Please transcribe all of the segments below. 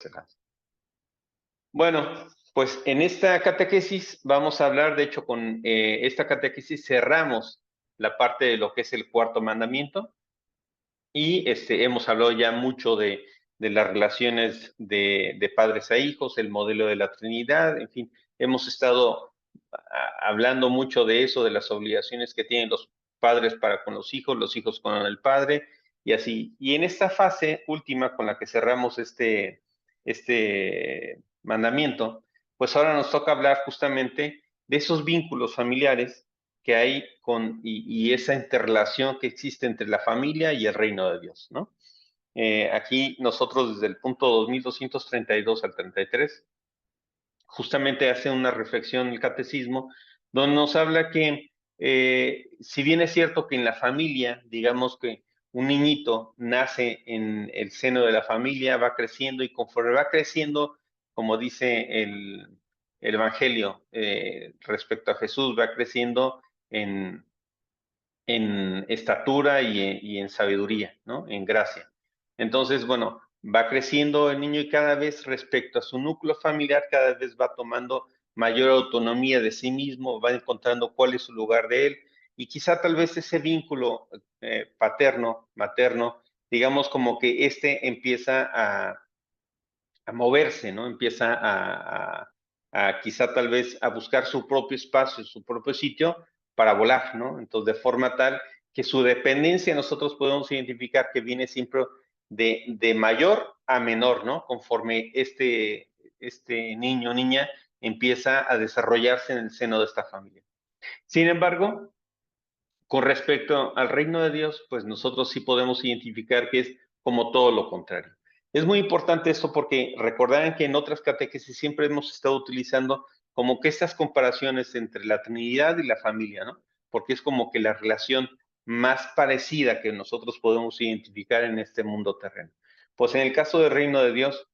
nuestra casa. Bueno, pues en esta catequesis vamos a hablar, de hecho, con esta catequesis cerramos la parte de lo que es el cuarto mandamiento y hemos hablado ya mucho de las relaciones de padres a hijos, el modelo de la Trinidad, en fin, hemos estado hablando mucho de eso, de las obligaciones que tienen los padres para con los hijos con el padre y así. Y en esta fase última con la que cerramos este mandamiento, pues ahora nos toca hablar justamente de esos vínculos familiares que hay y esa interrelación que existe entre la familia y el reino de Dios, ¿no? Aquí nosotros desde el punto 2232 al 33, justamente hace una reflexión el catecismo, donde nos habla que si bien es cierto que en la familia, digamos que un niñito nace en el seno de la familia, va creciendo y conforme va creciendo, como dice el Evangelio respecto a Jesús, va creciendo en, en estatura y en sabiduría, ¿no? En gracia. Entonces, bueno, va creciendo el niño y cada vez respecto a su núcleo familiar, cada vez va tomando mayor autonomía de sí mismo, va encontrando cuál es su lugar de él y quizá tal vez ese vínculo paterno, materno, digamos como que empieza a moverse, ¿no? Empieza a quizá tal vez a buscar su propio espacio, su propio sitio para volar, ¿no? Entonces, de forma tal que su dependencia nosotros podemos identificar que viene siempre de mayor a menor, ¿no? Conforme este niño o niña empieza a desarrollarse en el seno de esta familia. Sin embargo, con respecto al reino de Dios, pues nosotros sí podemos identificar que es como todo lo contrario. Es muy importante esto porque recordarán que en otras catequesis siempre hemos estado utilizando como que estas comparaciones entre la Trinidad y la familia, ¿no? Porque es como que la relación más parecida que nosotros podemos identificar en este mundo terreno. Pues en el caso del reino de Dios,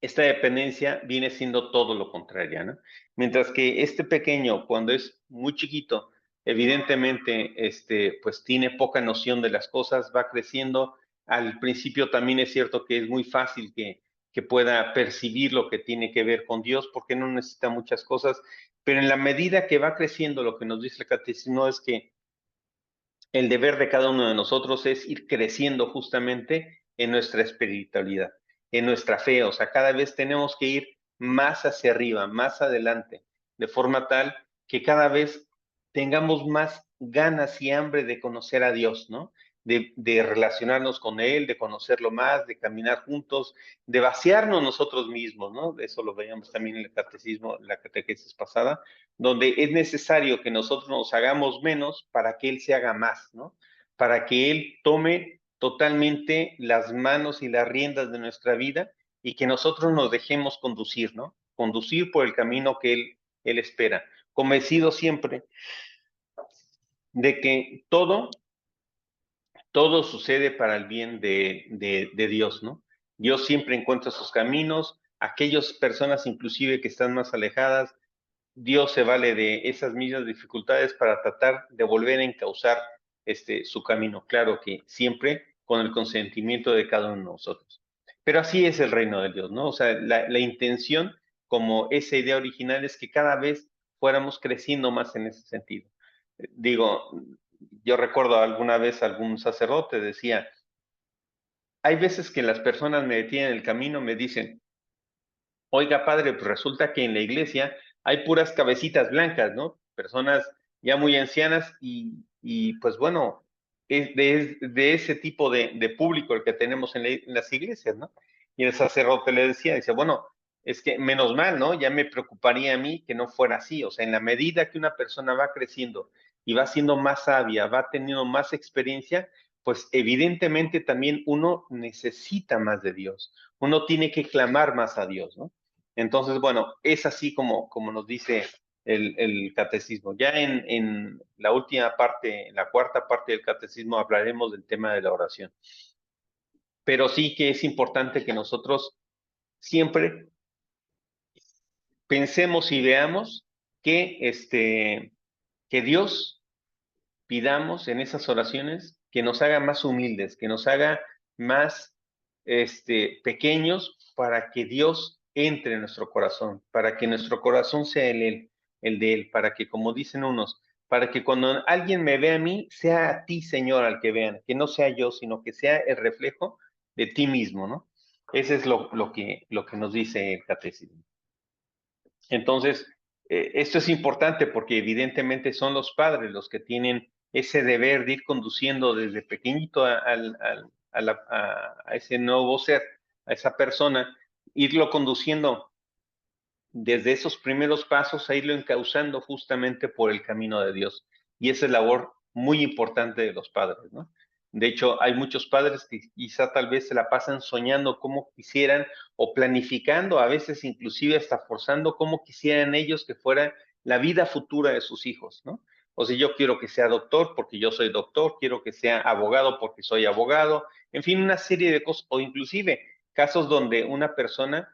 esta dependencia viene siendo todo lo contrario, ¿no? Mientras que este pequeño, cuando es muy chiquito, evidentemente, pues tiene poca noción de las cosas, va creciendo. Al principio también es cierto que es muy fácil que pueda percibir lo que tiene que ver con Dios, porque no necesita muchas cosas, pero en la medida que va creciendo, lo que nos dice el catecismo es que el deber de cada uno de nosotros es ir creciendo justamente en nuestra espiritualidad, en nuestra fe. O sea, cada vez tenemos que ir más hacia arriba, más adelante, de forma tal que cada vez tengamos más ganas y hambre de conocer a Dios, ¿no? De relacionarnos con Él, de conocerlo más, de caminar juntos, de vaciarnos nosotros mismos, ¿no? Eso lo veíamos también en el catecismo, la catequesis pasada, donde es necesario que nosotros nos hagamos menos para que Él se haga más, ¿no? Para que Él tome totalmente las manos y las riendas de nuestra vida y que nosotros nos dejemos conducir, ¿no? Conducir por el camino que Él espera. Convencido siempre de que todo sucede para el bien de Dios, ¿no? Dios siempre encuentra sus caminos, aquellas personas inclusive que están más alejadas, Dios se vale de esas mismas dificultades para tratar de volver a encauzar su camino. Claro que siempre con el consentimiento de cada uno de nosotros. Pero así es el reino de Dios, ¿no? O sea, la intención, como esa idea original, es que cada vez fuéramos creciendo más en ese sentido. Digo, yo recuerdo alguna vez algún sacerdote decía, hay veces que las personas me detienen en el camino, me dicen, oiga, padre, pues resulta que en la iglesia hay puras cabecitas blancas, ¿no? Personas ya muy ancianas y pues bueno, es de ese tipo de público el que tenemos en las iglesias, ¿no? Y el sacerdote le decía, dice, bueno, es que menos mal, ¿no? Ya me preocuparía a mí que no fuera así, o sea, en la medida que una persona va creciendo y va siendo más sabia, va teniendo más experiencia, pues evidentemente también uno necesita más de Dios, uno tiene que clamar más a Dios, ¿no? Entonces, bueno, es así como nos dice el catecismo. Ya en la última parte, en la cuarta parte del catecismo, hablaremos del tema de la oración. Pero sí que es importante que nosotros siempre pensemos y veamos que Dios pidamos en esas oraciones que nos haga más humildes, que nos haga más pequeños para que Dios entre en nuestro corazón, para que nuestro corazón sea el de Él, para que, como dicen unos, para que cuando alguien me vea a mí, sea a ti, Señor, al que vean, que no sea yo, sino que sea el reflejo de ti mismo, ¿no? Ese es lo que nos dice el catecismo. Entonces, esto es importante porque evidentemente son los padres los que tienen ese deber de ir conduciendo desde pequeñito a ese nuevo ser, a esa persona, irlo conduciendo desde esos primeros pasos a irlo encauzando justamente por el camino de Dios. Y esa es labor muy importante de los padres, ¿no? De hecho, hay muchos padres que quizá tal vez se la pasan soñando cómo quisieran o planificando, a veces inclusive hasta forzando cómo quisieran ellos que fuera la vida futura de sus hijos, ¿no? O sea, yo quiero que sea doctor porque yo soy doctor, quiero que sea abogado porque soy abogado, en fin, una serie de cosas, o inclusive casos donde una persona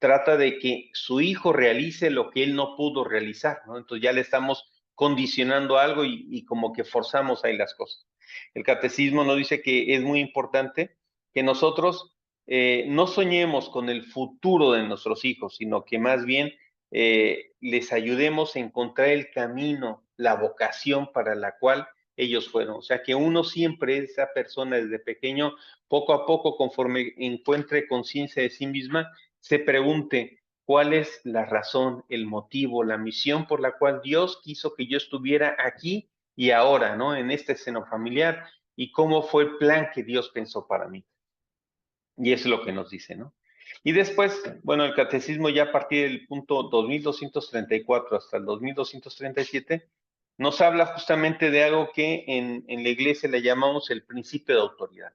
trata de que su hijo realice lo que él no pudo realizar, ¿no? Entonces ya le estamos condicionando algo y como que forzamos ahí las cosas. El catecismo nos dice que es muy importante que nosotros no soñemos con el futuro de nuestros hijos, sino que más bien les ayudemos a encontrar el camino, la vocación para la cual ellos fueron. O sea, que uno siempre, esa persona desde pequeño, poco a poco, conforme encuentre conciencia de sí misma, se pregunte cuál es la razón, el motivo, la misión por la cual Dios quiso que yo estuviera aquí y ahora, ¿no? En este seno familiar y cómo fue el plan que Dios pensó para mí. Y eso es lo que nos dice, ¿no? Y después, bueno, el catecismo ya a partir del punto 2234 hasta el 2237 nos habla justamente de algo que en la iglesia le llamamos el principio de autoridad.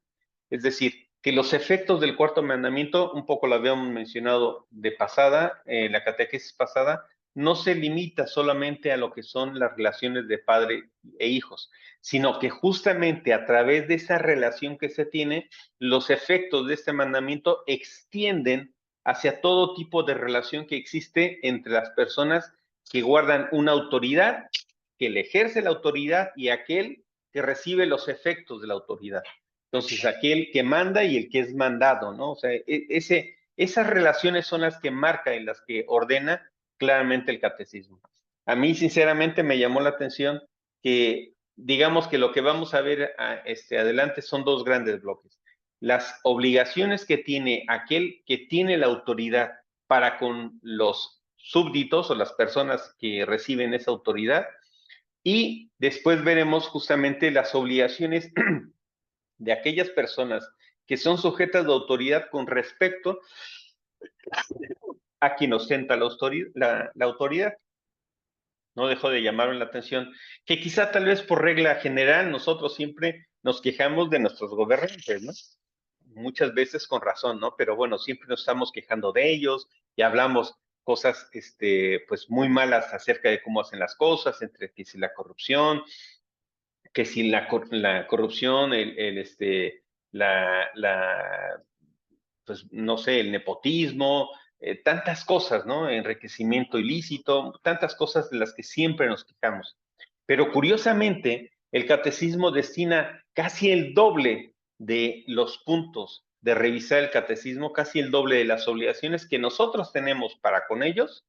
Es decir, que los efectos del cuarto mandamiento, un poco lo habíamos mencionado de pasada, la catequesis pasada, no se limita solamente a lo que son las relaciones de padre e hijos, sino que justamente a través de esa relación que se tiene, los efectos de este mandamiento extienden hacia todo tipo de relación que existe entre las personas que guardan una autoridad, que le ejerce la autoridad y aquel que recibe los efectos de la autoridad. Entonces, aquel que manda y el que es mandado, ¿no? O sea, esas relaciones son las que marca y las que ordena claramente el catecismo. A mí, sinceramente, me llamó la atención que, digamos que lo que vamos a ver adelante son dos grandes bloques. Las obligaciones que tiene aquel que tiene la autoridad para con los súbditos o las personas que reciben esa autoridad, y después veremos justamente las obligaciones de aquellas personas que son sujetas de autoridad con respecto a quien ostenta la autoridad. No dejó de llamarme la atención que quizá tal vez por regla general nosotros siempre nos quejamos de nuestros gobernantes, ¿no? Muchas veces con razón, ¿no? Pero bueno, siempre nos estamos quejando de ellos y hablamos cosas, pues muy malas acerca de cómo hacen las cosas, entre que si la corrupción, que si la corrupción, la, pues no sé, el nepotismo, tantas cosas, ¿no? Enriquecimiento ilícito, tantas cosas de las que siempre nos quejamos. Pero curiosamente, el catecismo destina casi el doble de los puntos de revisar el catecismo, casi el doble de las obligaciones que nosotros tenemos para con ellos,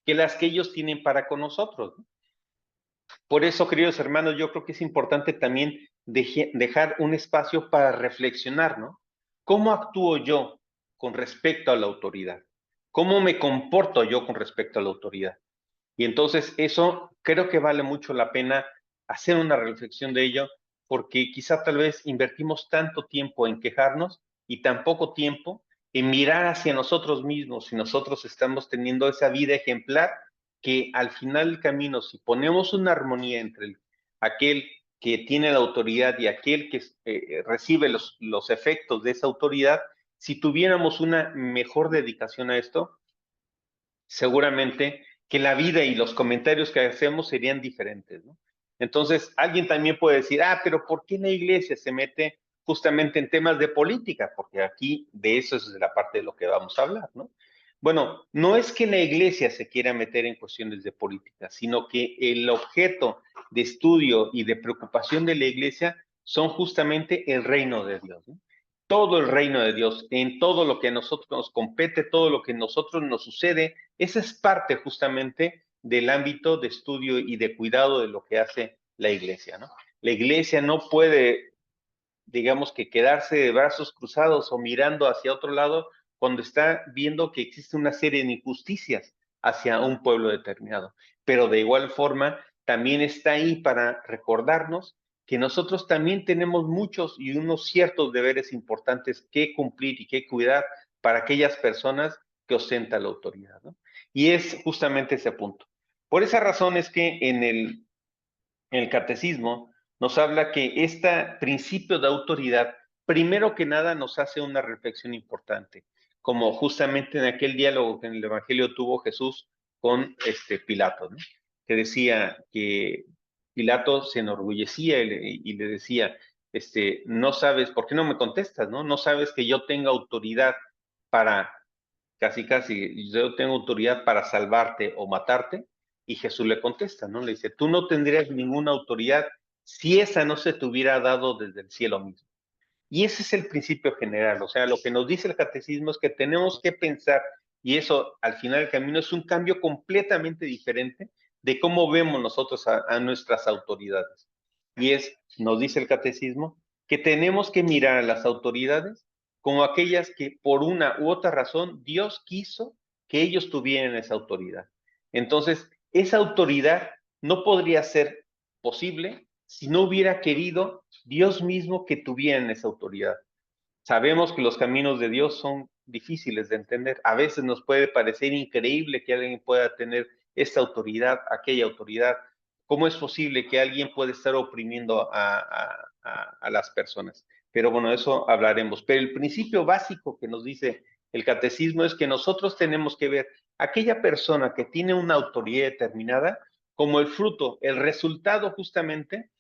que las que ellos tienen para con nosotros, ¿no? Por eso, queridos hermanos, yo creo que es importante también dejar un espacio para reflexionar, ¿no? ¿Cómo actúo yo con respecto a la autoridad? ¿Cómo me comporto yo con respecto a la autoridad? Y entonces eso creo que vale mucho la pena hacer una reflexión de ello, porque quizá tal vez invertimos tanto tiempo en quejarnos y tan poco tiempo en mirar hacia nosotros mismos si nosotros estamos teniendo esa vida ejemplar que al final del camino, si ponemos una armonía entre aquel que tiene la autoridad y aquel que recibe los efectos de esa autoridad, si tuviéramos una mejor dedicación a esto, seguramente que la vida y los comentarios que hacemos serían diferentes, ¿no? Entonces, alguien también puede decir, pero ¿por qué la iglesia se mete justamente en temas de política? Porque aquí de eso es la parte de lo que vamos a hablar, ¿no? Bueno, no es que la iglesia se quiera meter en cuestiones de política, sino que el objeto de estudio y de preocupación de la iglesia son justamente el reino de Dios, ¿no? todo el reino de Dios, en todo lo que a nosotros nos compete, todo lo que a nosotros nos sucede. Esa es parte justamente del ámbito de estudio y de cuidado de lo que hace la iglesia, ¿no? La iglesia no puede, digamos, que quedarse de brazos cruzados o mirando hacia otro lado cuando está viendo que existe una serie de injusticias hacia un pueblo determinado. Pero de igual forma, también está ahí para recordarnos que nosotros también tenemos muchos y unos ciertos deberes importantes que cumplir y que cuidar para aquellas personas que ostentan la autoridad, ¿no? Y es justamente ese punto. Por esa razón es que en el catecismo nos habla que este principio de autoridad, primero que nada, nos hace una reflexión importante, como justamente en aquel diálogo que en el Evangelio tuvo Jesús con Pilato, ¿no? Que decía que Pilato se enorgullecía y le decía, no sabes, ¿por qué no me contestas, no? No sabes que yo tenga autoridad para, casi, yo tengo autoridad para salvarte o matarte. Y Jesús le contesta, ¿no? Le dice, tú no tendrías ninguna autoridad si esa no se te hubiera dado desde el cielo mismo. Y ese es el principio general, o sea, lo que nos dice el catecismo es que tenemos que pensar, y eso al final del camino es un cambio completamente diferente de cómo vemos nosotros a nuestras autoridades. Y nos dice el catecismo, que tenemos que mirar a las autoridades como aquellas que por una u otra razón Dios quiso que ellos tuvieran esa autoridad. Entonces, esa autoridad no podría ser posible si no hubiera querido Dios mismo que tuvieran esa autoridad. Sabemos que los caminos de Dios son difíciles de entender. A veces nos puede parecer increíble que alguien pueda tener esta autoridad, aquella autoridad. ¿Cómo es posible que alguien pueda estar oprimiendo a las personas? Pero bueno, eso hablaremos. Pero el principio básico que nos dice el catecismo es que nosotros tenemos que ver a aquella persona que tiene una autoridad determinada como el fruto, el resultado justamente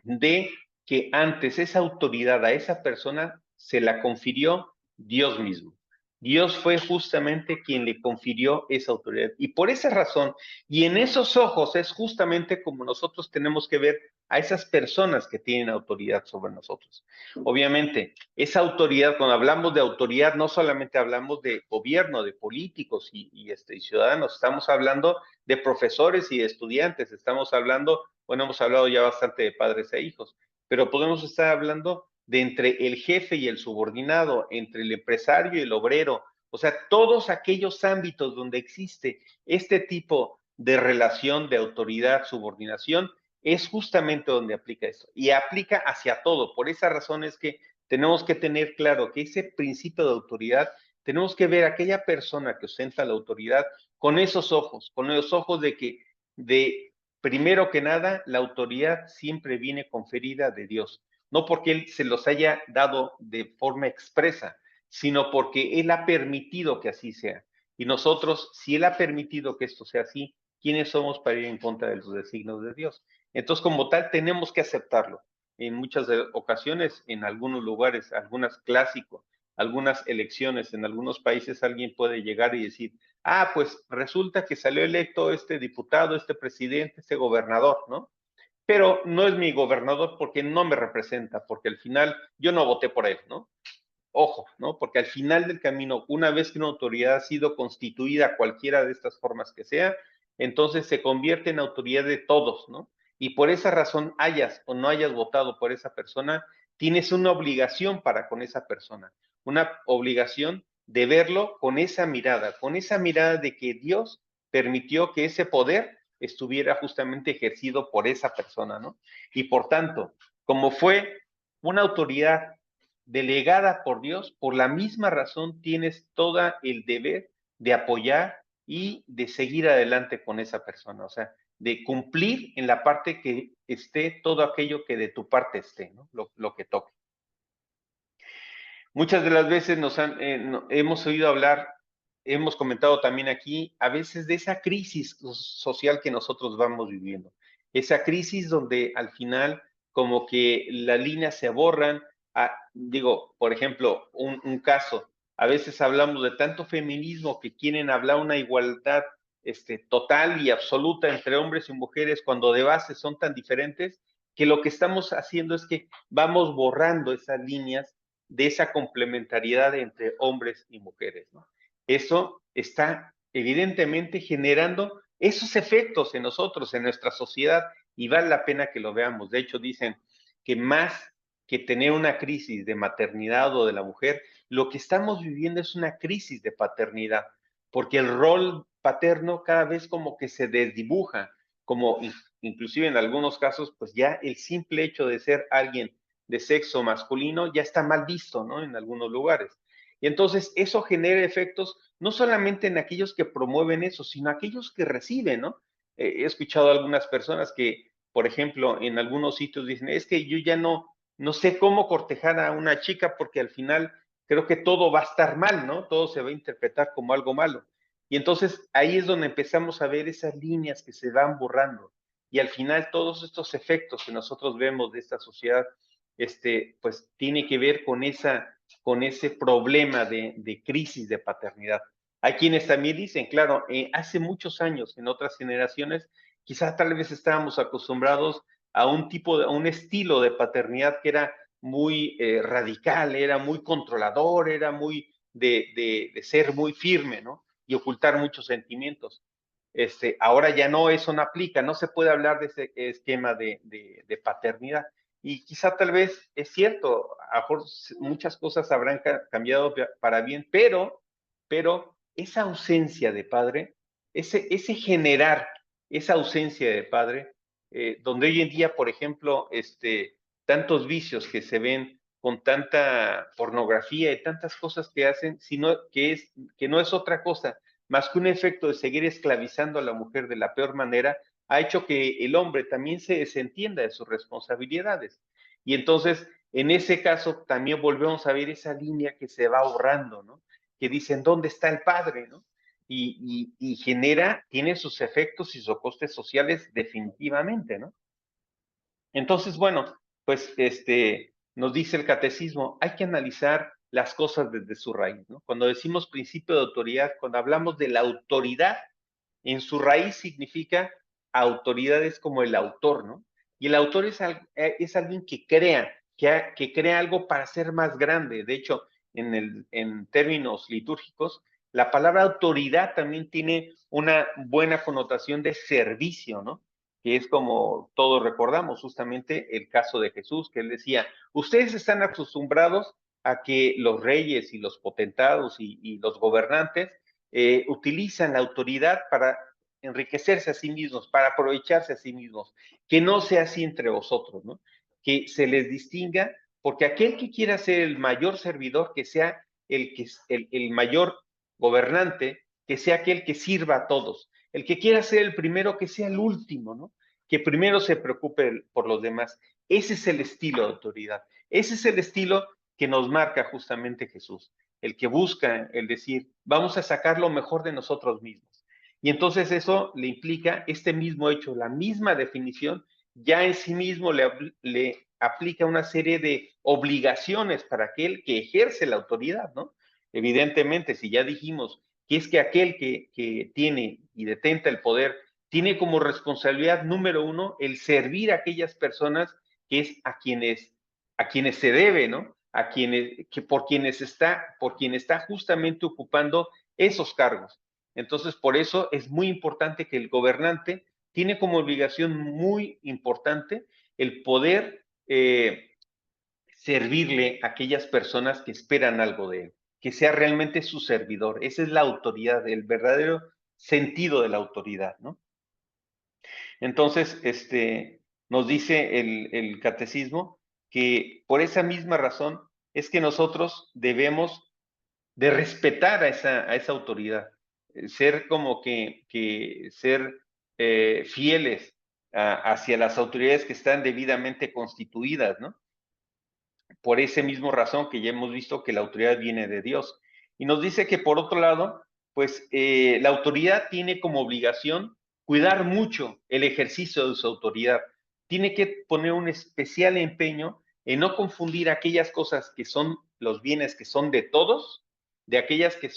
de que antes esa autoridad a esa persona se la confirió Dios mismo. Dios fue justamente quien le confirió esa autoridad. Y por esa razón, y en esos ojos es justamente como nosotros tenemos que ver a esas personas que tienen autoridad sobre nosotros. Obviamente, esa autoridad, cuando hablamos de autoridad, no solamente hablamos de gobierno, de políticos y ciudadanos, estamos hablando de profesores y de estudiantes, estamos hablando, bueno, hemos hablado ya bastante de padres e hijos, pero podemos estar hablando de entre el jefe y el subordinado, entre el empresario y el obrero, o sea, todos aquellos ámbitos donde existe este tipo de relación de autoridad, subordinación, es justamente donde aplica esto. Y aplica hacia todo. Por esa razón es que tenemos que tener claro que ese principio de autoridad, tenemos que ver a aquella persona que ostenta la autoridad con esos ojos, con los ojos de que, primero que nada, la autoridad siempre viene conferida de Dios, no porque Él se los haya dado de forma expresa, sino porque Él ha permitido que así sea. Y nosotros, si Él ha permitido que esto sea así, ¿quiénes somos para ir en contra de los designios de Dios? Entonces, como tal, tenemos que aceptarlo. En muchas ocasiones, en algunos lugares, algunas clásicos, algunas elecciones, en algunos países alguien puede llegar y decir, pues resulta que salió electo este diputado, este presidente, este gobernador, ¿no? Pero no es mi gobernador porque no me representa, porque al final yo no voté por él, ¿no? Ojo, ¿no? Porque al final del camino, una vez que una autoridad ha sido constituida, cualquiera de estas formas que sea, entonces se convierte en autoridad de todos, ¿no? Y por esa razón, hayas o no hayas votado por esa persona, tienes una obligación para con esa persona, una obligación de verlo con esa mirada de que Dios permitió que ese poder estuviera justamente ejercido por esa persona, ¿no? Y por tanto, como fue una autoridad delegada por Dios, por la misma razón tienes todo el deber de apoyar y de seguir adelante con esa persona, o sea, de cumplir en la parte que esté todo aquello que de tu parte esté, ¿no? Lo que toque. Muchas de las veces hemos oído hablar, hemos comentado también aquí, a veces de esa crisis social que nosotros vamos viviendo. Esa crisis donde al final como que las líneas se borran. Digo, por ejemplo, un caso, a veces hablamos de tanto feminismo que quieren hablar una igualdad total y absoluta entre hombres y mujeres cuando de base son tan diferentes que lo que estamos haciendo es que vamos borrando esas líneas de esa complementariedad entre hombres y mujeres, ¿no? Eso está evidentemente generando esos efectos en nosotros, en nuestra sociedad, y vale la pena que lo veamos. De hecho, dicen que más que tener una crisis de maternidad o de la mujer, lo que estamos viviendo es una crisis de paternidad, porque el rol paterno cada vez como que se desdibuja, como inclusive en algunos casos, pues ya el simple hecho de ser alguien de sexo masculino ya está mal visto, ¿no? En algunos lugares. Y entonces eso genera efectos no solamente en aquellos que promueven eso, sino aquellos que reciben, ¿no? He escuchado a algunas personas que, por ejemplo, en algunos sitios dicen, es que yo ya no sé cómo cortejar a una chica porque al final creo que todo va a estar mal, ¿no? Todo se va a interpretar como algo malo. Y entonces ahí es donde empezamos a ver esas líneas que se van borrando. Y al final todos estos efectos que nosotros vemos de esta sociedad, pues tiene que ver con ese problema de crisis de paternidad. Hay quienes también dicen, claro, hace muchos años, en otras generaciones, quizás tal vez estábamos acostumbrados a un estilo de paternidad que era muy radical, era muy controlador, era muy de ser muy firme, ¿no? Y ocultar muchos sentimientos. Ahora ya no, eso no aplica, no se puede hablar de ese esquema de paternidad. Y quizá tal vez es cierto, a lo mejor muchas cosas habrán cambiado para bien, pero esa ausencia de padre, ese generar esa ausencia de padre, donde hoy en día, por ejemplo, tantos vicios que se ven con tanta pornografía y tantas cosas que hacen, que no es otra cosa más que un efecto de seguir esclavizando a la mujer de la peor manera, ha hecho que el hombre también se desentienda de sus responsabilidades. Y entonces, en ese caso, también volvemos a ver esa línea que se va ahorrando, ¿no? Que dicen, ¿dónde está el padre, no? Y tiene sus efectos y sus costes sociales definitivamente, ¿no? Entonces, bueno, pues nos dice el catecismo, hay que analizar las cosas desde su raíz, ¿no? Cuando decimos principio de autoridad, cuando hablamos de la autoridad, en su raíz significa autoridad es como el autor, ¿no? Y el autor es alguien que que crea algo para ser más grande. De hecho, en términos litúrgicos, la palabra autoridad también tiene una buena connotación de servicio, ¿no? Que es como todos recordamos justamente el caso de Jesús, que él decía, ustedes están acostumbrados a que los reyes y los potentados y los gobernantes utilizan la autoridad para enriquecerse a sí mismos, para aprovecharse a sí mismos, que no sea así entre vosotros, ¿no? Que se les distinga, porque aquel que quiera ser el mayor servidor, que sea el mayor gobernante, que sea aquel que sirva a todos. El que quiera ser el primero, que sea el último, ¿no? Que primero se preocupe por los demás. Ese es el estilo de autoridad. Ese es el estilo que nos marca justamente Jesús. El que busca, el decir, vamos a sacar lo mejor de nosotros mismos. Y entonces eso le implica este mismo hecho, la misma definición, ya en sí mismo le aplica una serie de obligaciones para aquel que ejerce la autoridad, ¿no? Evidentemente, si ya dijimos que es que aquel que tiene y detenta el poder tiene como responsabilidad número uno el servir a aquellas personas que es a quienes se debe, ¿no? A quienes, que por quien está justamente ocupando esos cargos. Entonces, por eso es muy importante que el gobernante tiene como obligación muy importante el poder servirle a aquellas personas que esperan algo de él, que sea realmente su servidor. Esa es la autoridad, el verdadero sentido de la autoridad, ¿no? Entonces, nos dice el catecismo que por esa misma razón es que nosotros debemos de respetar a esa autoridad, ser como que ser fieles hacia las autoridades que están debidamente constituidas, ¿no? Por esa misma razón que ya hemos visto que la autoridad viene de Dios. Y nos dice que por otro lado, pues la autoridad tiene como obligación cuidar mucho el ejercicio de su autoridad. Tiene que poner un especial empeño en no confundir aquellas cosas que son los bienes que son de todos, de aquellas que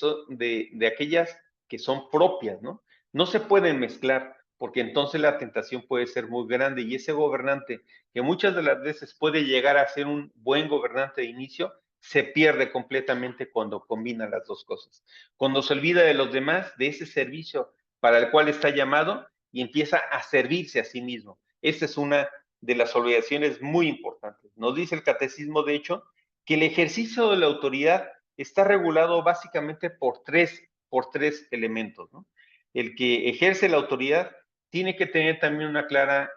son propias, ¿no? No se pueden mezclar, porque entonces la tentación puede ser muy grande y ese gobernante que muchas de las veces puede llegar a ser un buen gobernante de inicio, se pierde completamente cuando combina las dos cosas. Cuando se olvida de los demás, de ese servicio para el cual está llamado y empieza a servirse a sí mismo. Esta es una de las obligaciones muy importantes. Nos dice el catecismo, de hecho, que el ejercicio de la autoridad está regulado básicamente por tres elementos, ¿no? El que ejerce la autoridad tiene que tener también una clara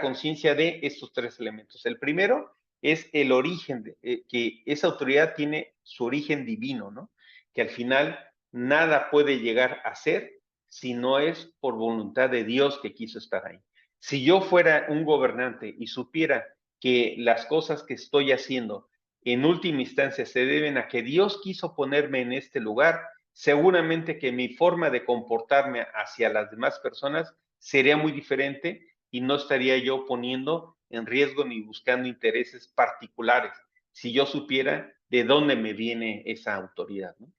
conciencia de estos tres elementos. El primero es el origen, que esa autoridad tiene su origen divino, ¿no? Que al final nada puede llegar a ser si no es por voluntad de Dios que quiso estar ahí. Si yo fuera un gobernante y supiera que las cosas que estoy haciendo en última instancia se deben a que Dios quiso ponerme en este lugar, seguramente que mi forma de comportarme hacia las demás personas sería muy diferente y no estaría yo poniendo en riesgo ni buscando intereses particulares si yo supiera de dónde me viene esa autoridad, ¿no?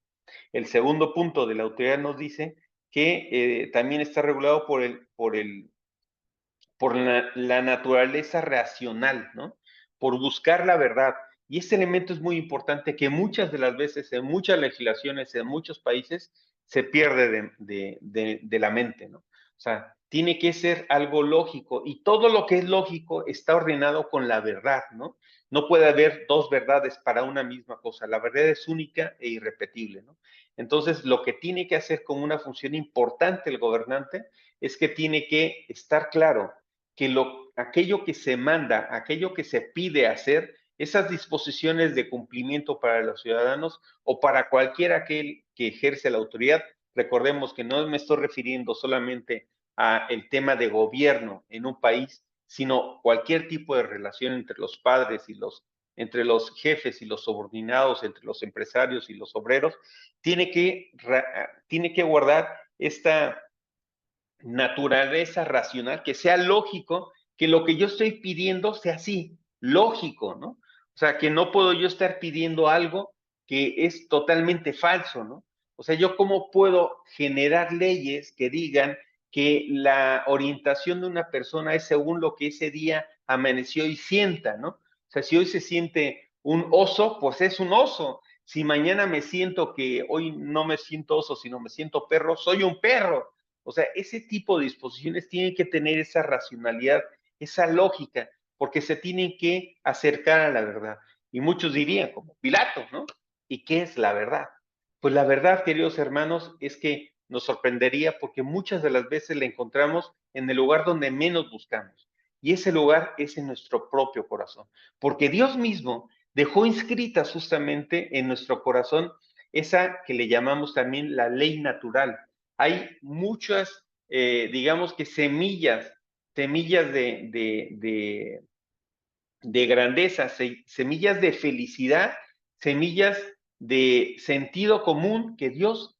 El segundo punto de la autoridad nos dice que también está regulado por la naturaleza racional, ¿no? Por buscar la verdad. Y este elemento es muy importante que muchas de las veces en muchas legislaciones, en muchos países, se pierde de la mente, ¿no? O sea, tiene que ser algo lógico y todo lo que es lógico está ordenado con la verdad, ¿no? No puede haber dos verdades para una misma cosa. La verdad es única e irrepetible, ¿no? Entonces, lo que tiene que hacer como una función importante el gobernante es que tiene que estar claro que aquello que se manda, aquello que se pide hacer, esas disposiciones de cumplimiento para los ciudadanos o para cualquier aquel que ejerce la autoridad, recordemos que no me estoy refiriendo solamente a el tema de gobierno en un país, sino cualquier tipo de relación entre los padres entre los jefes y los subordinados, entre los empresarios y los obreros, tiene que guardar esta naturaleza racional, que sea lógico, que lo que yo estoy pidiendo sea así, lógico, ¿no? O sea, que no puedo yo estar pidiendo algo que es totalmente falso, ¿no? O sea, yo cómo puedo generar leyes que digan que la orientación de una persona es según lo que ese día amaneció y sienta, ¿no? O sea, si hoy se siente un oso, pues es un oso. Si mañana me siento que hoy no me siento oso, sino me siento perro, soy un perro. O sea, ese tipo de disposiciones tienen que tener esa racionalidad, esa lógica, porque se tienen que acercar a la verdad. Y muchos dirían, como Pilato, ¿no? ¿Y qué es la verdad? Pues la verdad, queridos hermanos, es que nos sorprendería porque muchas de las veces la encontramos en el lugar donde menos buscamos. Y ese lugar es en nuestro propio corazón. Porque Dios mismo dejó inscrita justamente en nuestro corazón esa que le llamamos también la ley natural. Hay muchas, digamos que semillas de grandeza, semillas de felicidad, semillas de sentido común que Dios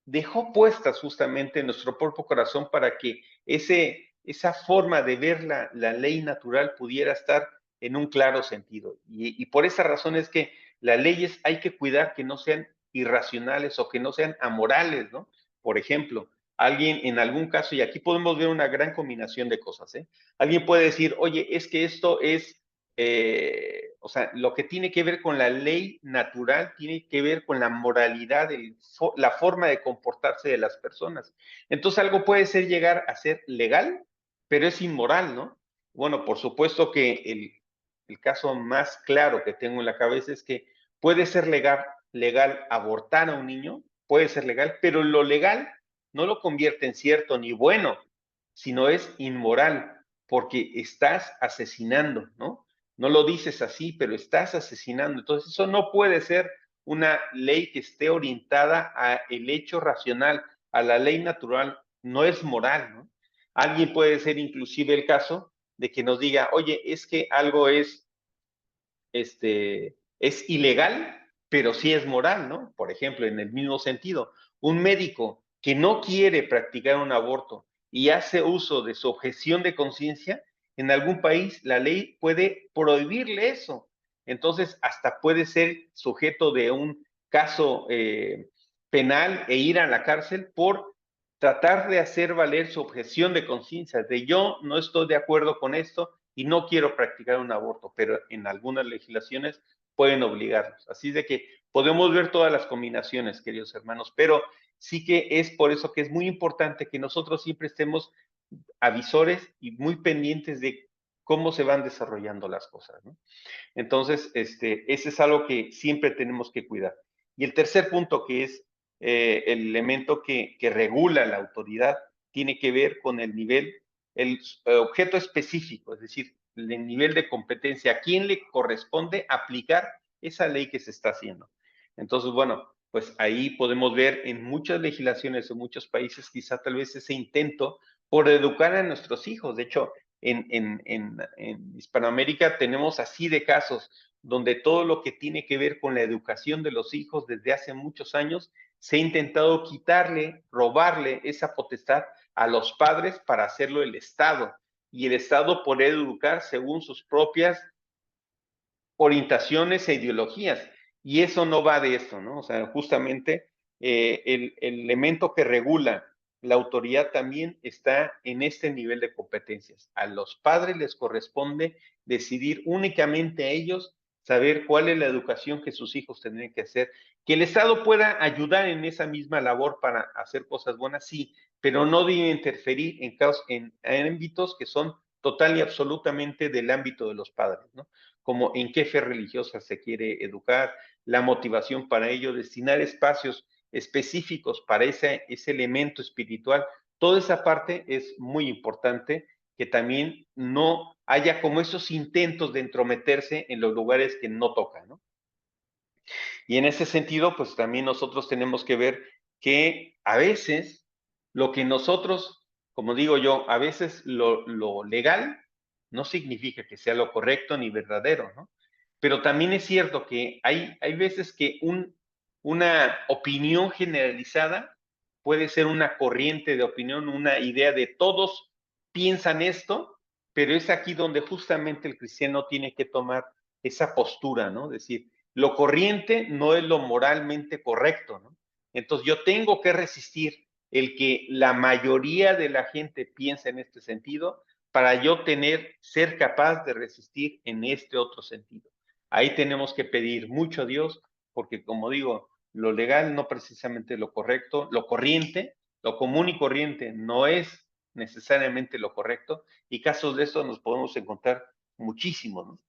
dejó puestas justamente en nuestro propio corazón para que esa forma de ver la ley natural pudiera estar en un claro sentido. Y por esa razón es que las leyes hay que cuidar que no sean irracionales o que no sean amorales, ¿no? Por ejemplo, alguien en algún caso, y aquí podemos ver una gran combinación de cosas, ¿eh? Alguien puede decir, oye, es que esto es o sea, lo que tiene que ver con la ley natural tiene que ver con la moralidad, la forma de comportarse de las personas. Entonces algo puede llegar a ser legal, pero es inmoral, ¿no? Bueno, por supuesto que el caso más claro que tengo en la cabeza es que puede ser legal abortar a un niño, puede ser legal, pero lo legal no lo convierte en cierto ni bueno, sino es inmoral, porque estás asesinando, ¿no? No lo dices así, pero estás asesinando. Entonces, eso no puede ser una ley que esté orientada a el hecho racional, a la ley natural, no es moral, ¿no? Alguien puede ser inclusive el caso de que nos diga, oye, es que algo es ilegal, pero sí es moral, ¿no? Por ejemplo, en el mismo sentido, un médico que no quiere practicar un aborto y hace uso de su objeción de conciencia, en algún país la ley puede prohibirle eso. Entonces, hasta puede ser sujeto de un caso penal e ir a la cárcel por tratar de hacer valer su objeción de conciencia, de yo no estoy de acuerdo con esto y no quiero practicar un aborto, pero en algunas legislaciones pueden obligarlos. Así de que podemos ver todas las combinaciones, queridos hermanos, pero sí que es por eso que es muy importante que nosotros siempre estemos avisores y muy pendientes de cómo se van desarrollando las cosas, ¿no? Entonces, ese es algo que siempre tenemos que cuidar. Y el tercer punto, que es el elemento que regula la autoridad, tiene que ver con el nivel, el objeto específico, es decir, el nivel de competencia, a quién le corresponde aplicar esa ley que se está haciendo. Entonces, bueno, pues ahí podemos ver en muchas legislaciones, en muchos países, quizá tal vez ese intento por educar a nuestros hijos. De hecho, en Hispanoamérica tenemos así de casos donde todo lo que tiene que ver con la educación de los hijos desde hace muchos años se ha intentado quitarle, robarle esa potestad a los padres para hacerlo el Estado y el Estado poder educar según sus propias orientaciones e ideologías. Y eso no va de esto, ¿no? O sea, justamente el elemento que regula la autoridad también está en este nivel de competencias. A los padres les corresponde decidir únicamente a ellos saber cuál es la educación que sus hijos tendrían que hacer. Que el Estado pueda ayudar en esa misma labor para hacer cosas buenas, sí, pero no debe interferir en ámbitos que son total y absolutamente del ámbito de los padres, ¿no? Como en qué fe religiosa se quiere educar, la motivación para ello, destinar espacios específicos para ese elemento espiritual. Toda esa parte es muy importante, que también no haya como esos intentos de entrometerse en los lugares que no tocan, ¿no? Y en ese sentido, pues también nosotros tenemos que ver que a veces lo que nosotros, como digo yo, a veces lo legal no significa que sea lo correcto ni verdadero, ¿no? Pero también es cierto que hay veces que una opinión generalizada puede ser una corriente de opinión, una idea de todos piensan esto, pero es aquí donde justamente el cristiano tiene que tomar esa postura, ¿no? Decir, lo corriente no es lo moralmente correcto, ¿no? Entonces yo tengo que resistir el que la mayoría de la gente piensa en este sentido para yo ser capaz de resistir en este otro sentido. Ahí tenemos que pedir mucho a Dios, porque como digo, lo legal no precisamente lo correcto, lo corriente, lo común y corriente no es necesariamente lo correcto, y casos de eso nos podemos encontrar muchísimos, ¿no?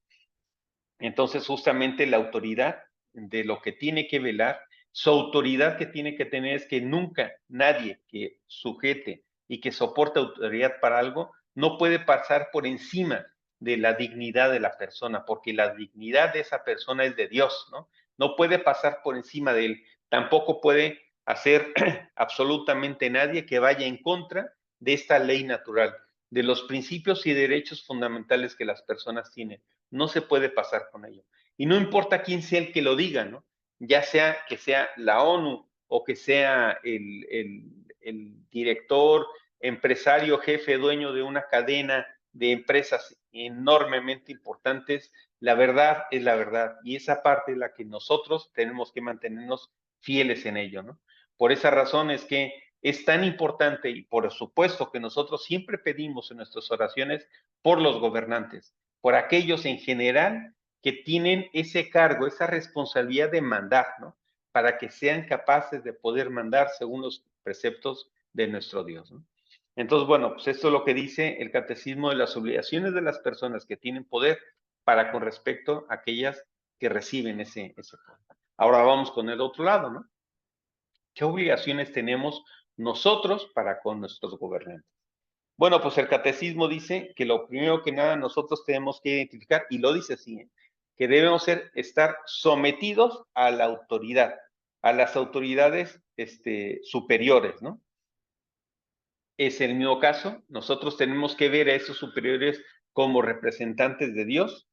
Entonces, justamente la autoridad de lo que tiene que velar, su autoridad que tiene que tener es que nunca nadie que sujete y que soporte autoridad para algo no puede pasar por encima de la dignidad de la persona, porque la dignidad de esa persona es de Dios, ¿no? No puede pasar por encima de él. Tampoco puede hacer absolutamente nadie que vaya en contra de esta ley natural, de los principios y derechos fundamentales que las personas tienen. No se puede pasar con ello. Y no importa quién sea el que lo diga, ¿no? Ya sea que sea la ONU o que sea el director, empresario, jefe, dueño de una cadena de empresas enormemente importantes, la verdad es la verdad. Y esa parte es la que nosotros tenemos que mantenernos fieles en ello, ¿no? Por esa razón es que es tan importante y por supuesto que nosotros siempre pedimos en nuestras oraciones por los gobernantes, por aquellos en general que tienen ese cargo, esa responsabilidad de mandar, ¿no? Para que sean capaces de poder mandar según los preceptos de nuestro Dios, ¿no? Entonces, bueno, pues esto es lo que dice el catecismo de las obligaciones de las personas que tienen poder para con respecto a aquellas que reciben ese poder. Ahora vamos con el otro lado, ¿no? ¿Qué obligaciones tenemos nosotros para con nuestros gobernantes? Bueno, pues el catecismo dice que lo primero que nada nosotros tenemos que identificar, y lo dice así, que debemos estar sometidos a la autoridad, a las autoridades superiores, ¿no? Es el mismo caso, nosotros tenemos que ver a esos superiores como representantes de Dios,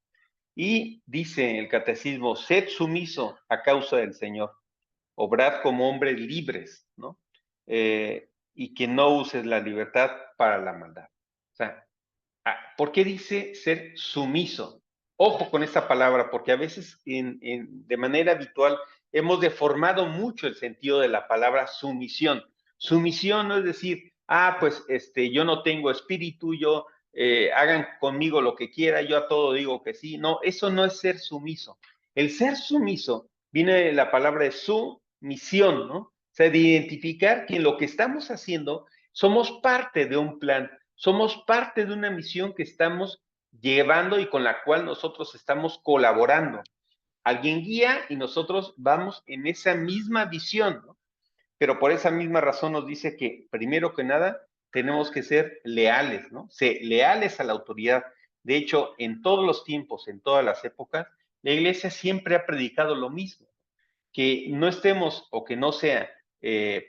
y dice el catecismo, sed sumiso a causa del Señor, obrad como hombres libres, ¿no? Y que no uses la libertad para la maldad. O sea, ¿por qué dice ser sumiso? Ojo con esta palabra, porque a veces de manera habitual hemos deformado mucho el sentido de la palabra sumisión. Sumisión no es decir, pues yo no tengo espíritu, yo hagan conmigo lo que quiera, yo a todo digo que sí. No, eso no es ser sumiso. El ser sumiso viene de la palabra de sumisión, ¿no? O sea, de identificar que en lo que estamos haciendo somos parte de un plan, somos parte de una misión que estamos llevando y con la cual nosotros estamos colaborando. Alguien guía y nosotros vamos en esa misma visión, ¿no? Pero por esa misma razón nos dice que, primero que nada, tenemos que ser leales, ¿no? Leales a la autoridad. De hecho, en todos los tiempos, en todas las épocas, la iglesia siempre ha predicado lo mismo, que no estemos o que no sea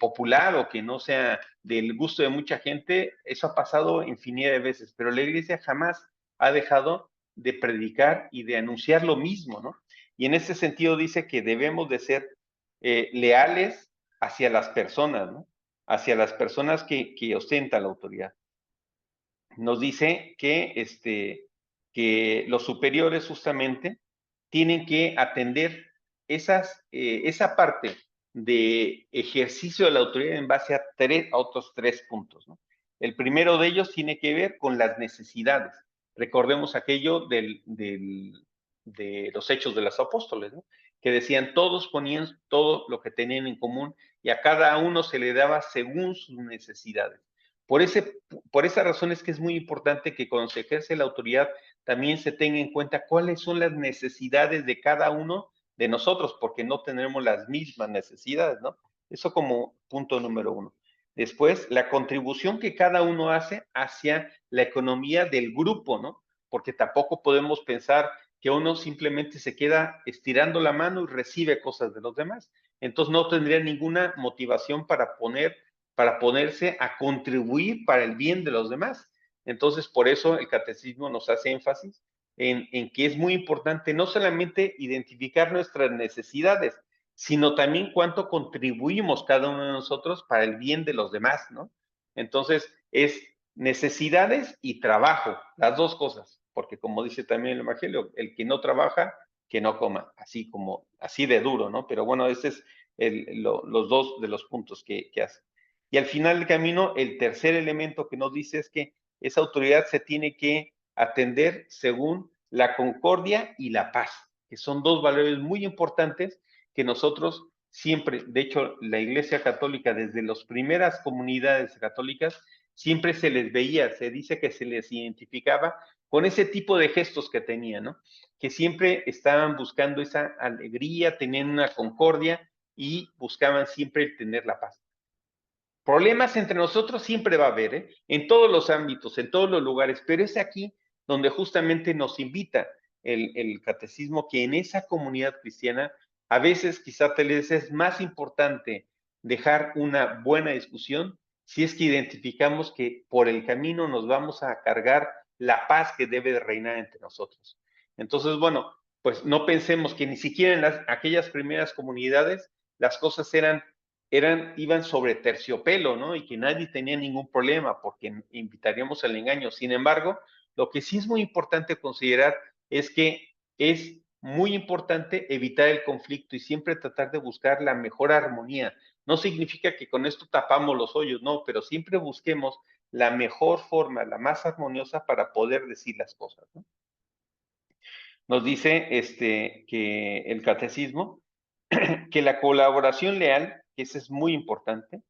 popular o que no sea del gusto de mucha gente, eso ha pasado infinidad de veces, pero la iglesia jamás ha dejado de predicar y de anunciar lo mismo, ¿no? Y en ese sentido dice que debemos de ser leales hacia las personas, ¿no? Hacia las personas que ostentan la autoridad. Nos dice que los superiores justamente tienen que atender esa parte de ejercicio de la autoridad en base a otros 3 puntos, ¿no? El primero de ellos tiene que ver con las necesidades. Recordemos aquello de los hechos de los apóstoles, ¿no? Que decían, todos ponían todo lo que tenían en común y a cada uno se le daba según sus necesidades. Por, ese, por esa razón es que es muy importante que cuando se ejerce la autoridad también se tenga en cuenta cuáles son las necesidades de cada uno de nosotros, porque no tenemos las mismas necesidades, ¿no? Eso como punto número uno. Después, la contribución que cada uno hace hacia la economía del grupo, ¿no? Porque tampoco podemos pensar que uno simplemente se queda estirando la mano y recibe cosas de los demás. Entonces no tendría ninguna motivación para ponerse a contribuir para el bien de los demás. Entonces, por eso el catecismo nos hace énfasis en que es muy importante no solamente identificar nuestras necesidades, sino también cuánto contribuimos cada uno de nosotros para el bien de los demás, ¿no? Entonces, es necesidades y trabajo, las dos cosas, porque como dice también el Evangelio, el que no trabaja, que no coma, así de duro, ¿no? Pero bueno, ese es los dos de los puntos que hace. Y al final del camino, el tercer elemento que nos dice es que esa autoridad se tiene que atender según la concordia y la paz, que son dos valores muy importantes que nosotros siempre, de hecho, la Iglesia Católica, desde las primeras comunidades católicas, siempre se les veía, se dice que se les identificaba con ese tipo de gestos que tenían, ¿no? Que siempre estaban buscando esa alegría, tenían una concordia y buscaban siempre tener la paz. Problemas entre nosotros siempre va a haber, ¿eh? En todos los ámbitos, en todos los lugares, pero es aquí donde justamente nos invita el catecismo que en esa comunidad cristiana a veces quizá tal vez es más importante dejar una buena discusión si es que identificamos que por el camino nos vamos a cargar la paz que debe de reinar entre nosotros. Entonces, bueno, pues no pensemos que ni siquiera en aquellas primeras comunidades las cosas iban sobre terciopelo, ¿no? Y que nadie tenía ningún problema porque invitaríamos al engaño. Sin embargo, lo que sí es muy importante considerar es que es muy importante evitar el conflicto y siempre tratar de buscar la mejor armonía. No significa que con esto tapamos los hoyos, no, pero siempre busquemos la mejor forma, la más armoniosa para poder decir las cosas, ¿no? Nos dice que el catecismo, que la colaboración leal, que eso es muy importante,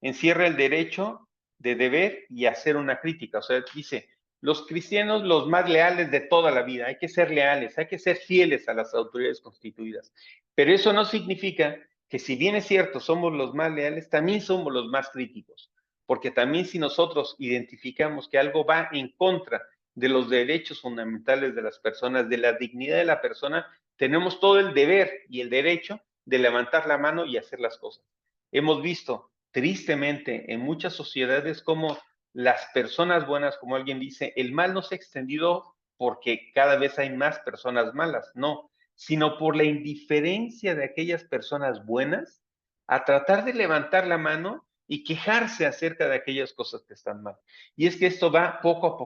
encierra el derecho de deber y hacer una crítica. O sea, dice, los cristianos los más leales de toda la vida, hay que ser leales, hay que ser fieles a las autoridades constituidas. Pero eso no significa que si bien es cierto, somos los más leales, también somos los más críticos. Porque también si nosotros identificamos que algo va en contra de los derechos fundamentales de las personas, de la dignidad de la persona, tenemos todo el deber y el derecho de levantar la mano y hacer las cosas. Hemos visto tristemente en muchas sociedades como las personas buenas, como alguien dice, el mal no se ha extendido porque cada vez hay más personas malas, no, sino por la indiferencia de aquellas personas buenas a tratar de levantar la mano y quejarse acerca de aquellas cosas que están mal. Y es que esto va poco a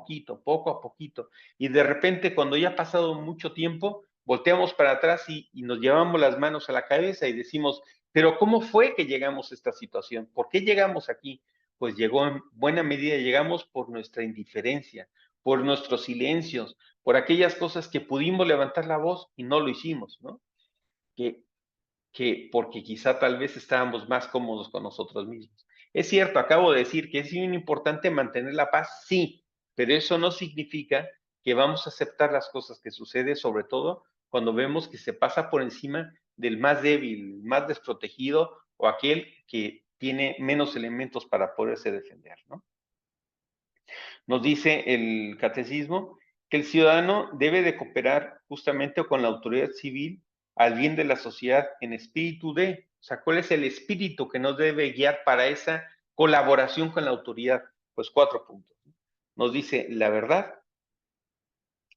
poquito, y de repente cuando ya ha pasado mucho tiempo, volteamos para atrás y nos llevamos las manos a la cabeza y decimos, pero ¿cómo fue que llegamos a esta situación? ¿Por qué llegamos aquí? Pues llegó en buena medida, llegamos por nuestra indiferencia, por nuestros silencios, por aquellas cosas que pudimos levantar la voz y no lo hicimos, ¿no? Que, que porque quizá tal vez estábamos más cómodos con nosotros mismos. Es cierto, acabo de decir que es bien importante mantener la paz, sí, pero eso no significa que vamos a aceptar las cosas que suceden, sobre todo cuando vemos que se pasa por encima del más débil, más desprotegido o aquel que tiene menos elementos para poderse defender, ¿no? Nos dice el catecismo que el ciudadano debe de cooperar justamente con la autoridad civil al bien de la sociedad en espíritu de, o sea, ¿cuál es el espíritu que nos debe guiar para esa colaboración con la autoridad? Pues 4 puntos. Nos dice la verdad,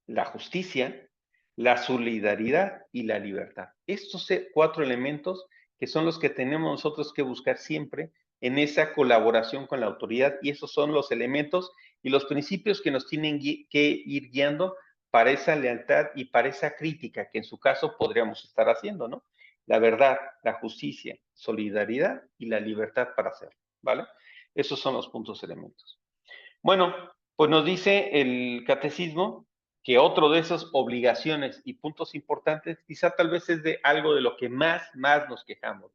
la justicia, la solidaridad y la libertad. Estos 4 elementos que son los que tenemos nosotros que buscar siempre en esa colaboración con la autoridad, y esos son los elementos y los principios que nos tienen que ir guiando para esa lealtad y para esa crítica que en su caso podríamos estar haciendo, ¿no? La verdad, la justicia, solidaridad y la libertad para hacerlo, ¿vale? Esos son los puntos elementos. Bueno, pues nos dice el catecismo que otro de esas obligaciones y puntos importantes, quizá tal vez es de algo de lo que más nos quejamos.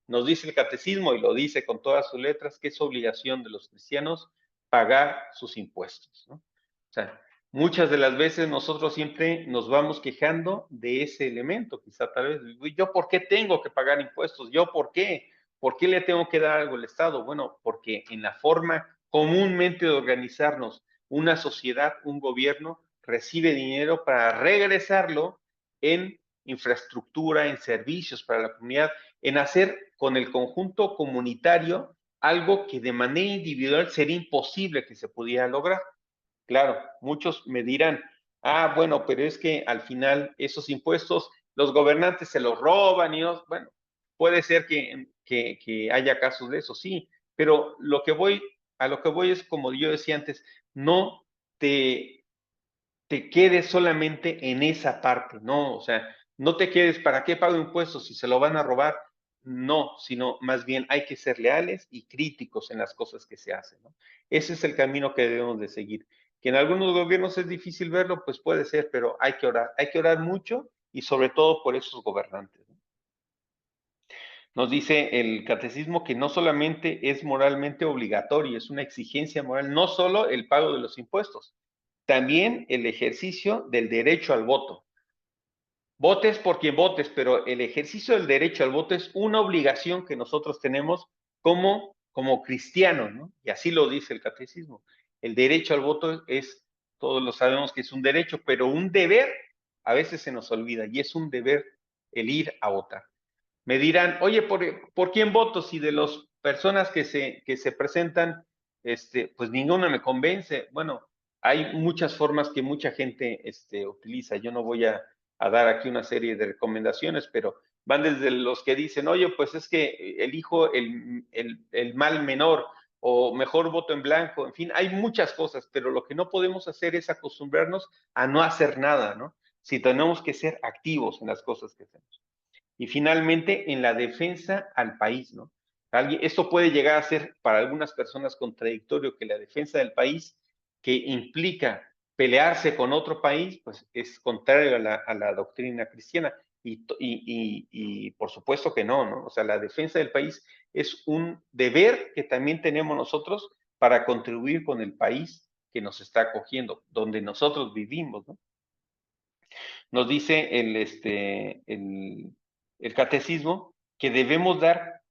Nos dice el catecismo, y lo dice con todas sus letras, que es obligación de los cristianos pagar sus impuestos, ¿no? O sea, muchas de las veces nosotros siempre nos vamos quejando de ese elemento, quizá tal vez, ¿yo por qué tengo que pagar impuestos? ¿Yo por qué? ¿Por qué le tengo que dar algo al Estado? Bueno, porque en la forma comúnmente de organizarnos, una sociedad, un gobierno, recibe dinero para regresarlo en infraestructura, en servicios para la comunidad, en hacer con el conjunto comunitario algo que de manera individual sería imposible que se pudiera lograr. Claro, muchos me dirán, ah, bueno, pero es que al final esos impuestos los gobernantes se los roban y no, bueno, puede ser que haya casos de eso, sí, pero a lo que voy es, como yo decía antes, no te te quedes solamente en esa parte, no, o sea, no te quedes, ¿para qué pago impuestos si se lo van a robar? No, sino más bien hay que ser leales y críticos en las cosas que se hacen, ¿no? Ese es el camino que debemos de seguir. Que en algunos gobiernos es difícil verlo, pues puede ser, pero hay que orar mucho y sobre todo por esos gobernantes, ¿no? Nos dice el catecismo que no solamente es moralmente obligatorio, es una exigencia moral, no solo el pago de los impuestos, también el ejercicio del derecho al voto. Votes por quien votes, pero el ejercicio del derecho al voto es una obligación que nosotros tenemos como cristianos, ¿no? Y así lo dice el catecismo. El derecho al voto es, todos lo sabemos que es un derecho, pero un deber a veces se nos olvida y es un deber el ir a votar. Me dirán, oye, ¿por quién voto? Si de las personas que se presentan, pues ninguna me convence. Bueno, hay muchas formas que mucha gente utiliza. Yo no voy a dar aquí una serie de recomendaciones, pero van desde los que dicen, oye, pues es que elijo el mal menor o mejor voto en blanco. En fin, hay muchas cosas, pero lo que no podemos hacer es acostumbrarnos a no hacer nada, ¿no? Si tenemos que ser activos en las cosas que hacemos. Y finalmente, en la defensa al país, ¿no? Esto puede llegar a ser para algunas personas contradictorio, que la defensa del país, que implica pelearse con otro país, pues es contrario a la doctrina cristiana. Y por supuesto que no, ¿no? O sea, la defensa del país es un deber que también tenemos nosotros para contribuir con el país que nos está acogiendo, donde nosotros vivimos, ¿no? Nos dice el catecismo que debemos dar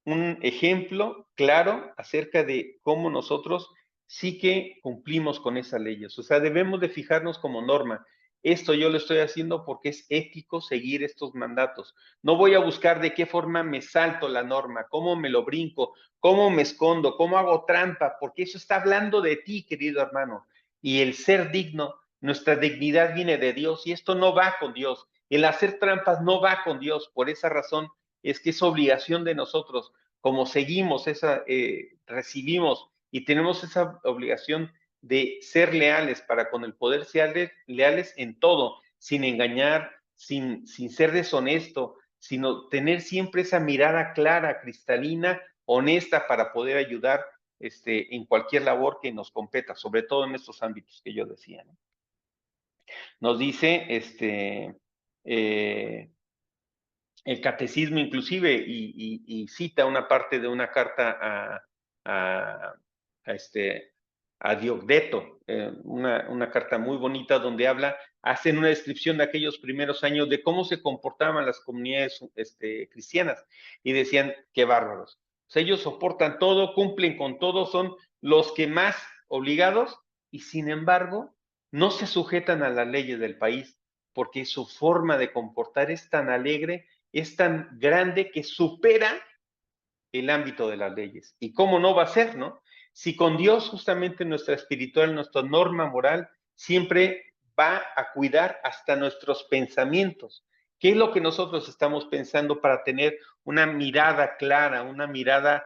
un ejemplo claro acerca de cómo nosotros sí que cumplimos con esas leyes. O sea, debemos de fijarnos como norma. Esto yo lo estoy haciendo porque es ético seguir estos mandatos. No voy a buscar de qué forma me salto la norma, cómo me lo brinco, cómo me escondo, cómo hago trampa, porque eso está hablando de ti, querido hermano. Y el ser digno, nuestra dignidad viene de Dios y esto no va con Dios. El hacer trampas no va con Dios. Por esa razón es que es obligación de nosotros, como seguimos recibimos y tenemos esa obligación de ser leales para con el poder, ser leales en todo, sin engañar, sin ser deshonesto, sino tener siempre esa mirada clara, cristalina, honesta para poder ayudar en cualquier labor que nos competa, sobre todo en estos ámbitos que yo decía, ¿no? Nos dice el catecismo inclusive y cita una parte de una carta a, a Diogneto, una carta muy bonita donde hacen una descripción de aquellos primeros años de cómo se comportaban las comunidades cristianas y decían, qué bárbaros. O sea, ellos soportan todo, cumplen con todo, son los que más obligados y sin embargo no se sujetan a las leyes del país porque su forma de comportar es tan alegre, es tan grande que supera el ámbito de las leyes. ¿Y cómo no va a ser, no? Si con Dios justamente nuestra espiritual, nuestra norma moral siempre va a cuidar hasta nuestros pensamientos. ¿Qué es lo que nosotros estamos pensando para tener una mirada clara, una mirada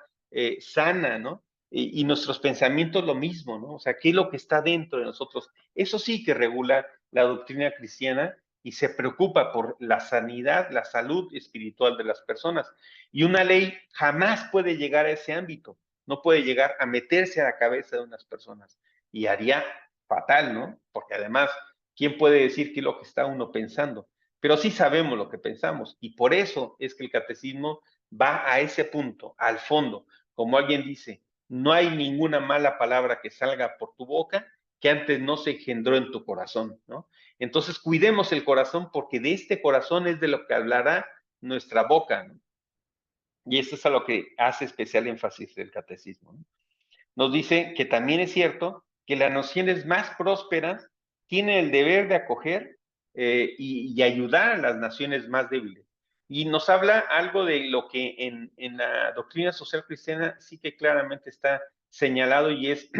sana, ¿no? Y nuestros pensamientos lo mismo, ¿no? O sea, ¿qué es lo que está dentro de nosotros? Eso sí que regula la doctrina cristiana y se preocupa por la sanidad, la salud espiritual de las personas. Y una ley jamás puede llegar a ese ámbito, no puede llegar a meterse a la cabeza de unas personas y haría fatal, ¿no? Porque además, ¿quién puede decir qué es lo que está uno pensando? Pero sí sabemos lo que pensamos y por eso es que el catecismo va a ese punto, al fondo. Como alguien dice, no hay ninguna mala palabra que salga por tu boca que antes no se engendró en tu corazón, ¿no? Entonces, cuidemos el corazón porque de este corazón es de lo que hablará nuestra boca, ¿no? Y esto es a lo que hace especial énfasis el catecismo, ¿no? Nos dice que también es cierto que las naciones más prósperas tienen el deber de acoger y ayudar a las naciones más débiles. Y nos habla algo de lo que en la doctrina social cristiana sí que claramente está señalado y es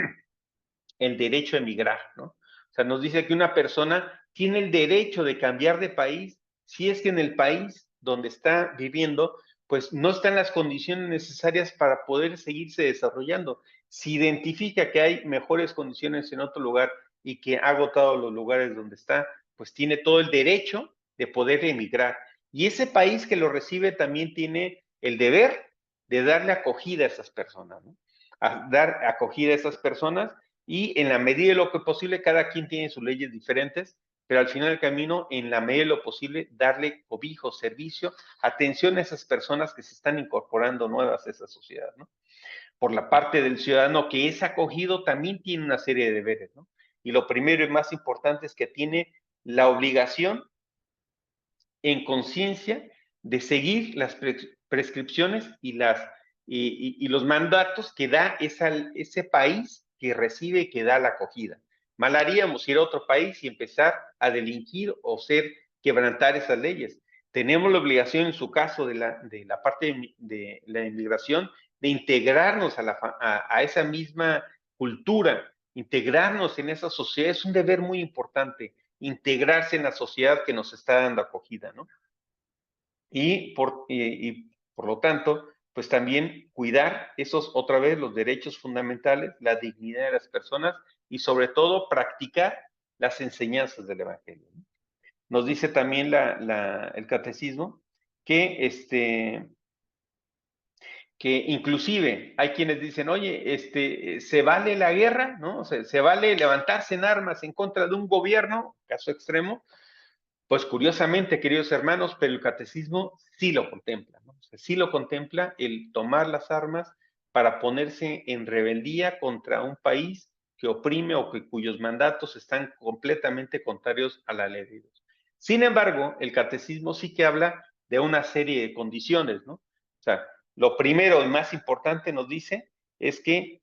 el derecho a emigrar, ¿no? O sea, nos dice que una persona tiene el derecho de cambiar de país si es que en el país donde está viviendo, pues no están las condiciones necesarias para poder seguirse desarrollando. Si identifica que hay mejores condiciones en otro lugar y que ha agotado los lugares donde está, pues tiene todo el derecho de poder emigrar. Y ese país que lo recibe también tiene el deber de darle acogida a esas personas, ¿no? A dar acogida a esas personas y en la medida de lo que posible, cada quien tiene sus leyes diferentes, pero al final del camino, en la medida de lo posible, darle cobijo, servicio, atención a esas personas que se están incorporando nuevas a esa sociedad, ¿no? Por la parte del ciudadano que es acogido, también tiene una serie de deberes, ¿no? Y lo primero y más importante es que tiene la obligación en conciencia de seguir las prescripciones y los mandatos que da ese país que recibe y que da la acogida. Mal haríamos ir a otro país y empezar a delinquir o quebrantar esas leyes. Tenemos la obligación, en su caso, de la parte de la inmigración, de integrarnos a esa misma cultura, integrarnos en esa sociedad. Es un deber muy importante integrarse en la sociedad que nos está dando acogida, ¿no? Y por lo tanto, pues también cuidar esos, otra vez, los derechos fundamentales, la dignidad de las personas y sobre todo practicar las enseñanzas del Evangelio, ¿no? Nos dice también el catecismo que que inclusive hay quienes dicen, oye, se vale la guerra, ¿no? Se vale levantarse en armas en contra de un gobierno, caso extremo. Pues curiosamente, queridos hermanos, pero el catecismo sí lo contempla, ¿no? O sea, sí lo contempla el tomar las armas para ponerse en rebeldía contra un país que oprime o cuyos mandatos están completamente contrarios a la ley de Dios. Sin embargo, el catecismo sí que habla de una serie de condiciones, ¿no? O sea, lo primero y más importante nos dice es que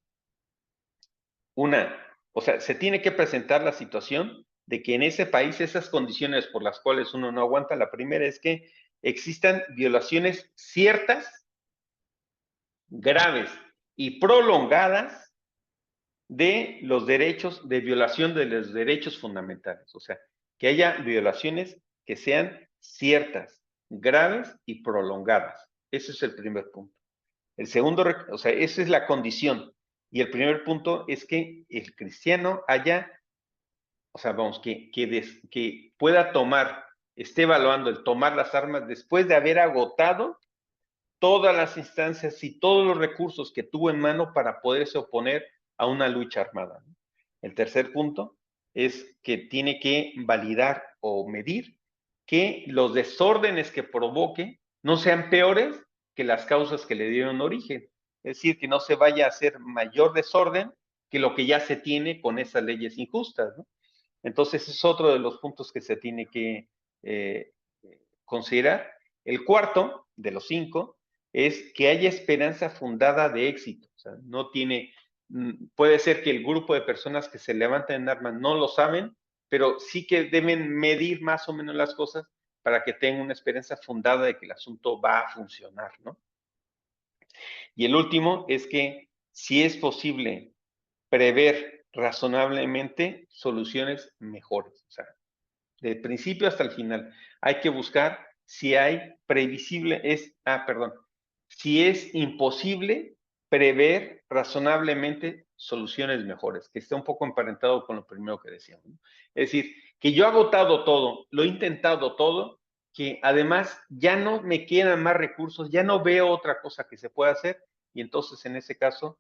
una, o sea, se tiene que presentar la situación de que en ese país esas condiciones por las cuales uno no aguanta, la primera es que existan violaciones ciertas, graves y prolongadas de los derechos, de violación de los derechos fundamentales. O sea, que haya violaciones que sean ciertas, graves y prolongadas. Ese es el primer punto. El segundo, o sea, esa es la condición. Y el primer punto es que el cristiano haya, o sea, vamos, que pueda tomar, esté evaluando el tomar las armas después de haber agotado todas las instancias y todos los recursos que tuvo en mano para poderse oponer a una lucha armada, ¿no? El tercer punto es que tiene que validar o medir que los desórdenes que provoque no sean peores que las causas que le dieron origen. Es decir, que no se vaya a hacer mayor desorden que lo que ya se tiene con esas leyes injustas, ¿no? Entonces, es otro de los puntos que se tiene que eh, considerar. El cuarto, de los 5, es que haya esperanza fundada de éxito. O sea, no tiene, puede ser que el grupo de personas que se levantan en armas no lo saben, pero sí que deben medir más o menos las cosas para que tengan una esperanza fundada de que el asunto va a funcionar, ¿no? Y el último es que si es posible prever razonablemente soluciones mejores. O sea, del principio hasta el final. Hay que buscar si hay previsible, si es imposible prever razonablemente soluciones mejores, que esté un poco emparentado con lo primero que decíamos, ¿no? Es decir, que yo he agotado todo, lo he intentado todo, que además ya no me quedan más recursos, ya no veo otra cosa que se pueda hacer, y entonces en ese caso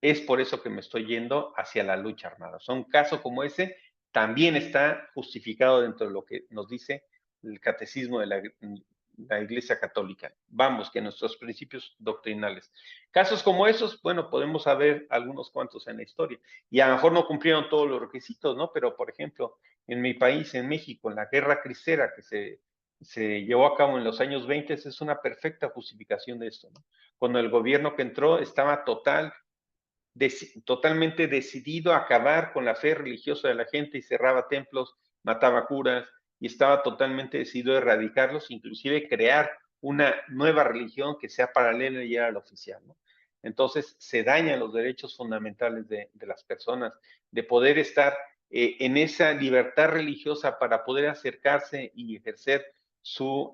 es por eso que me estoy yendo hacia la lucha armada. O sea, un caso como ese también está justificado dentro de lo que nos dice el catecismo de la Iglesia Católica. Vamos, que nuestros principios doctrinales. Casos como esos, bueno, podemos saber algunos cuantos en la historia. Y a lo mejor no cumplieron todos los requisitos, ¿no? Pero, por ejemplo, en mi país, en México, en la Guerra Cristera que se llevó a cabo en los años 20, es una perfecta justificación de esto, ¿no? Cuando el gobierno que entró estaba totalmente decidido a acabar con la fe religiosa de la gente y cerraba templos, mataba curas y estaba totalmente decidido a erradicarlos, inclusive crear una nueva religión que sea paralela y a la oficial, ¿no? Entonces se dañan los derechos fundamentales de las personas, de poder estar en esa libertad religiosa para poder acercarse y ejercer su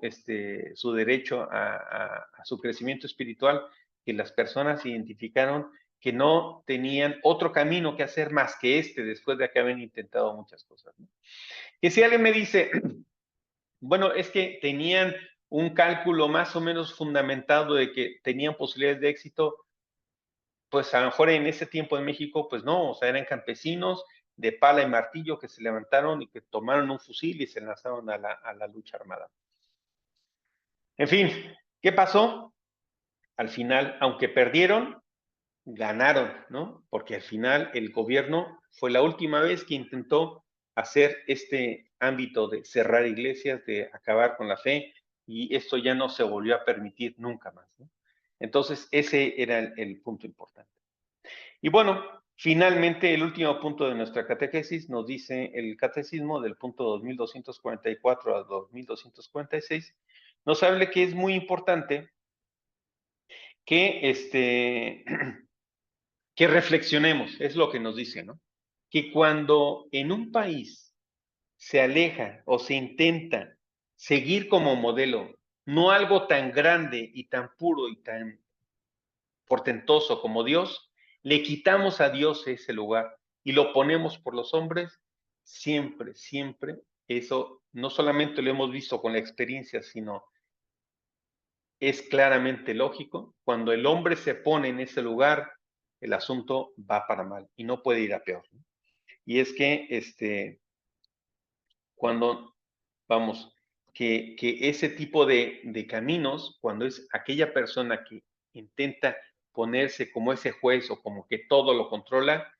derecho a su crecimiento espiritual, que las personas identificaron que no tenían otro camino que hacer más que este después de que habían intentado muchas cosas, ¿no? Que si alguien me dice, bueno, es que tenían un cálculo más o menos fundamentado de que tenían posibilidades de éxito, pues a lo mejor en ese tiempo en México, pues no, o sea, eran campesinos de pala y martillo que se levantaron y que tomaron un fusil y se lanzaron a la lucha armada. En fin, ¿qué pasó? Al final, aunque perdieron, ganaron, ¿no? Porque al final el gobierno fue la última vez que intentó hacer este ámbito de cerrar iglesias, de acabar con la fe, y esto ya no se volvió a permitir nunca más, ¿no? Entonces, ese era el punto importante. Y bueno, finalmente el último punto de nuestra catequesis nos dice el catecismo del punto 2244 a 2246, nos habla que es muy importante que que reflexionemos, es lo que nos dice, ¿no? Que cuando en un país se aleja o se intenta seguir como modelo, no algo tan grande y tan puro y tan portentoso como Dios, le quitamos a Dios ese lugar y lo ponemos por los hombres, siempre, siempre, eso no solamente lo hemos visto con la experiencia, sino es claramente lógico, cuando el hombre se pone en ese lugar, el asunto va para mal y no puede ir a peor, ¿no? Y es que cuando, vamos, que ese tipo de caminos, cuando es aquella persona que intenta ponerse como ese juez o como que todo lo controla,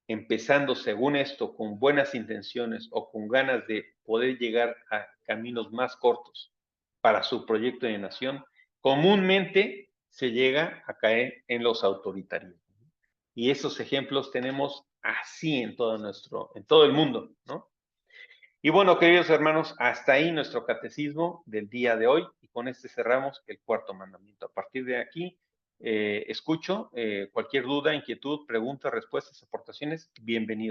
empezando según esto con buenas intenciones o con ganas de poder llegar a caminos más cortos para su proyecto de nación, comúnmente se llega a caer en los autoritarios. Y esos ejemplos tenemos así en todo el mundo, ¿no? Y bueno, queridos hermanos, hasta ahí nuestro catecismo del día de hoy y con este cerramos el cuarto mandamiento. A partir de aquí, escucho cualquier duda, inquietud, pregunta, respuestas, aportaciones, bienvenidos.